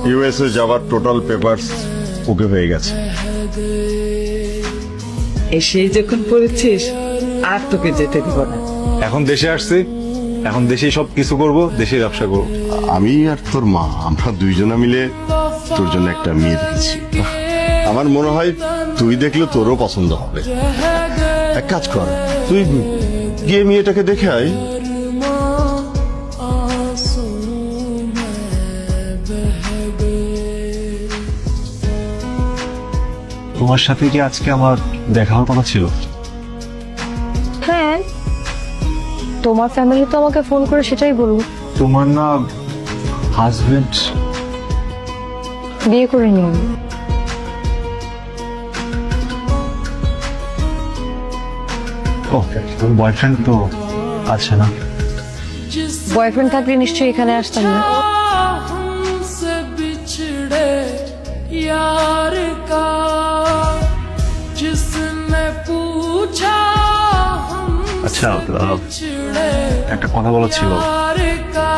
USA যাওয়ার total papers ওকে হয়ে গেছে। এসেই যখন পড়েছিস আর তোকে যেতে দিব না। এখন দেশে আসছি, এখন দেশেই সব কিছু করব, দেশে ব্যবসা করব। আমি আর তোর মা আমরা দুইজনা মিলে তোর জন্য একটা মেয়ে দেখেছি। আমার মনে হয় তুই দেখলে তোরও পছন্দ হবে। এক কাজ কর, তুই গিয়ে মেয়েটাকে দেখে আয়। তোমার সাথে কি আজকে আমার দেখা হওয়ার কথা ছিল? হ্যাঁ, তোমার ফ্যামিলি তো আমাকে ফোন করে সেটাই বলবো। তোমার না হাজবেন্ড বিয়ে করে নিও। বয়ফ্রেন্ড তো আছে না? বয়ফ্রেন্ড থাকলে নিশ্চয়ই এখানে আসতাম না। हमसे बिछड़े यार का जिसने पूछा আচ্ছা, बिछड़े একটা কথা বলা ছিল। यार का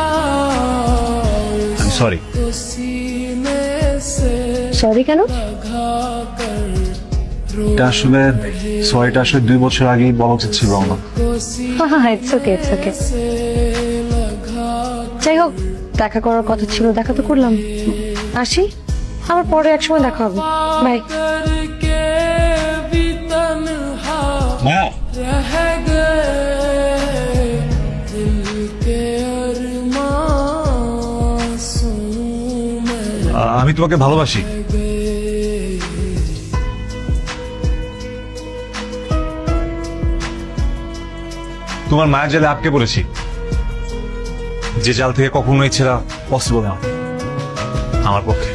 আমি সরি। तो सीने से সরি কেন? लगा कर এটা আসলে সরিটা আসলে 2 বছর আগেই বলা উচিত ছিল আমার। হ্যাঁ, ইটস ওকে, ইটস ওকে। যাই হোক, দেখা করার কথা ছিল, দেখা তো করলাম। আসি, আবার পরে একসময় দেখা হবে। বাই। करके भी तन्हा মায়া, रह गए दिल के अरमासूम আমি তোমাকে ভালোবাসি। তোমার মায়ের জালে আটকে পড়েছি, যে জাল থেকে কখনোই ছেড়া পসিবল না আমার পক্ষে।